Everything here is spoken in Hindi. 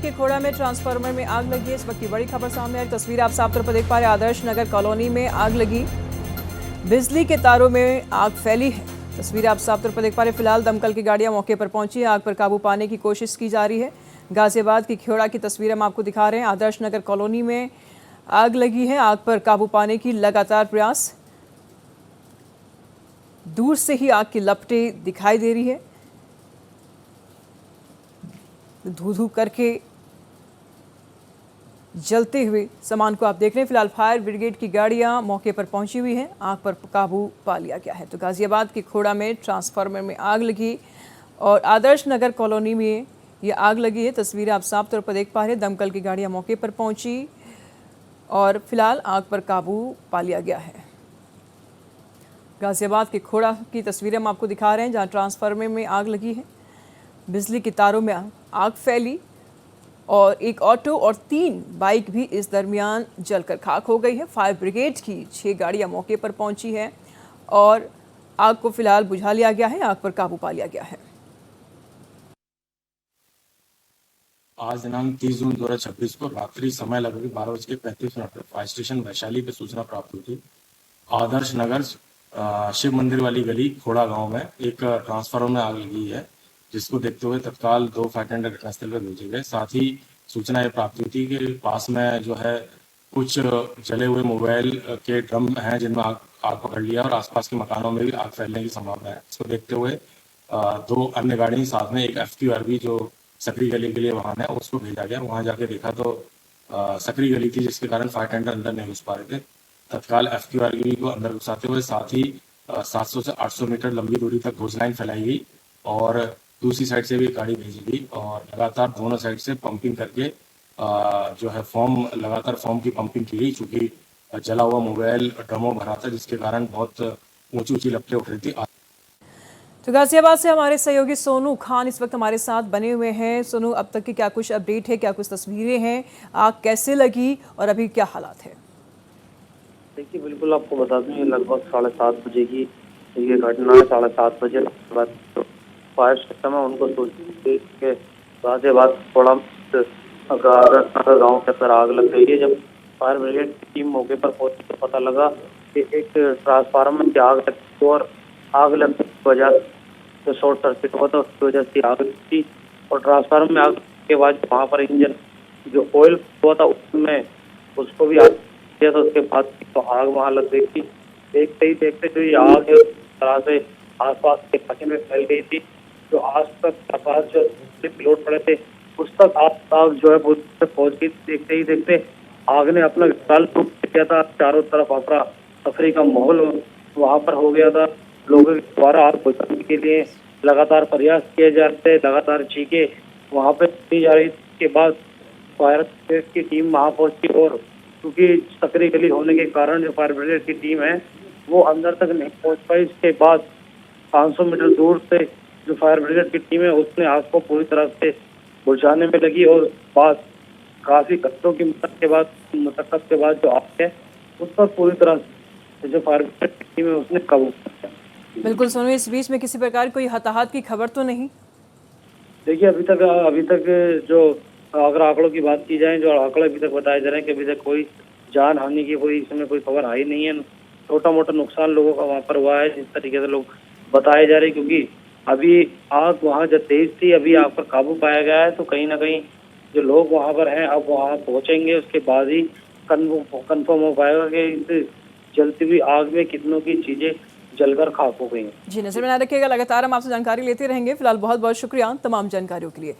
के खोड़ा में ट्रांसफार्मर में आग लगी है। इस वक्त की बड़ी खबर सामने आई। तस्वीर आप साफ तौर पर देख पा रहे हैं। आदर्श नगर कॉलोनी में आग लगी, बिजली के तारों में आग फैली है। तस्वीर आप साफ तौर पर देख पा रहे हैं। फिलहाल दमकल की गाड़ियां मौके पर पहुंची है। आग पर काबू पाने की कोशिश की जा रही है। गाजियाबाद की खेड़ा की तस्वीर हम आपको दिखा रहे हैं। आदर्श नगर कॉलोनी में आग लगी है। आग पर काबू पाने की लगातार प्रयास। दूर से ही आग की लपटें दिखाई दे रही है। धू धू करके जलते हुए सामान को आप देख रहे हैं। फिलहाल फायर ब्रिगेड की गाड़ियां मौके पर पहुंची हुई हैं। आग पर काबू पा लिया गया है। तो गाजियाबाद के खोड़ा में ट्रांसफार्मर में आग लगी और आदर्श नगर कॉलोनी में ये आग लगी है। तस्वीरें आप साफ तौर पर देख पा रहे हैं। दमकल की गाड़ियां मौके पर पहुंची और फिलहाल आग पर काबू पा लिया गया है। गाजियाबाद के खोड़ा की तस्वीरें हम आपको दिखा रहे हैं, जहां ट्रांसफार्मर में आग लगी है। बिजली के तारों में आग फैली और एक ऑटो और 3 बाइक भी इस दरमियान जलकर खाक हो गई है। फायर ब्रिगेड की 6 गाड़ियां मौके पर पहुंची है और आग को फिलहाल बुझा लिया गया है। आग पर काबू पा लिया गया है। आज दिनांक 30 जून 2026 को रात्रि समय लगभग 12:35 पर फायर स्टेशन वैशाली पे सूचना प्राप्त हुई थी। आदर्श नगर शिव मंदिर वाली गली खोड़ा गांव में एक ट्रांसफार्मर में आग लगी है, जिसको देखते हुए तत्काल 2 फायर टेंडर घटनास्थल पर भेजे गए। साथ ही सूचना ये प्राप्त हुई थी कि पास में जो है कुछ जले हुए मोबाइल के ड्रम हैं, जिनमें आग पकड़ लिया और आसपास के मकानों में भी आग फैलने की संभावना है। इसको देखते हुए 2 अन्य गाड़ी साथ में एक FQRV जो सकरी गली के लिए वाहन है, उसको भेजा गया। वहां जाके देखा तो सकरी गली थी, जिसके कारण फायर टेंडर अंदर नहीं घुस पा रहे थे। तत्काल FQRV को अंदर घुसाते हुए साथ ही 700 से 800 मीटर लंबी दूरी तक होज लाइन फैलाई गई और दूसरी साइड से भी गाड़ी भेजी गई और लगातार दोनों साइड से पंपिंग करके जो है लगातार फॉर्म की पंपिंग की गई, चूंकि जला हुआ मोबाइल ड्रमों भरा था, जिसके कारण बहुत ऊंची ऊंची लपटें उठ रही थी। तो गाजियाबाद से हमारे सहयोगी सोनू खान इस वक्त हमारे साथ बने हुए हैं। सोनू, अब तक की क्या कुछ अपडेट है, क्या कुछ तस्वीरें हैं, आग कैसे लगी और अभी क्या हालात है? देखिए, बिल्कुल आपको बता दूं, ये लगभग 7:30 बजे की ये घटना है। 7:30 बजे बाद तो फायर सिस्टम है, उनको सूचित के गाजियाबाद थोड़ा गाँव के अंदर आग लग गई है। जब फायर ब्रिगेड की टीम मौके पर पहुंची तो पता लगा कि एक ट्रांसफार्मर की आग लगी और आग लगने की वजह से शॉर्ट सर्किट हुआ था, उसकी वजह से आग लगी। और ट्रांसफार्मर में आग लगने के बाद वहाँ पर इंजन जो ऑयल हुआ था उसमें उसको भी आग किया था। उसके बाद तो आग वहाँ लग गई थी। देखते ही देखते जो ये आग है तरह से आसपास के इलाके में फैल गई थी। जो आसपास जो प्लॉट पड़े थे उस तक आग जो है पहुंच गई। देखते ही देखते आग ने अपना विशाल रूप किया था। चारों तरफ अफरा तफरी का माहौल वहाँ पर हो गया था। लोगों के द्वारा आग बुझाने के लिए लगातार प्रयास किए जा रहे थे, लगातार चीखें वहाँ पे दी जा रही। के बाद फायर ब्रिगेड की टीम वहाँ पहुंची और क्योंकि सकरी गली होने के कारण जो फायर ब्रिगेड की टीम है वो अंदर तक नहीं पहुंच पाई। इसके बाद 500 मीटर दूर से जो फायर ब्रिगेड की टीम है उसने आग को पूरी तरह से बुझाने में लगी और बाद काफी घंटों की मशक्कत के बाद जो आग है उस पर पूरी तरह से जो फायर ब्रिगेड की टीम है उसने काबू किया। बिल्कुल सोनू, इस बीच में किसी प्रकार कोई हताहत की खबर तो नहीं? देखिए, अभी तक जो अगर आंकड़ों की बात की जाए, जो आंकड़े अभी तक बताए जा रहे हैं कि अभी तक कोई जान हानि की कोई इसमें कोई खबर आई नहीं है। छोटा मोटा नुकसान लोगों का वहाँ पर हुआ है, जिस तरीके से लोग बताए जा रहे हैं, क्योंकि अभी आग वहाँ जब तेज थी, अभी आग पर काबू पाया गया है। तो कहीं ना कहीं जो लोग वहाँ पर हैं अब वहाँ पहुँचेंगे, उसके बाद ही कन्फर्म हो पाएगा कि इस जलती हुई आग में कितनों की चीजें जलकर खाक हो गई हैं। जी, नजर में रखिएगा। लगातार हम आपसे जानकारी लेते रहेंगे। फिलहाल बहुत बहुत शुक्रिया तमाम जानकारियों के लिए।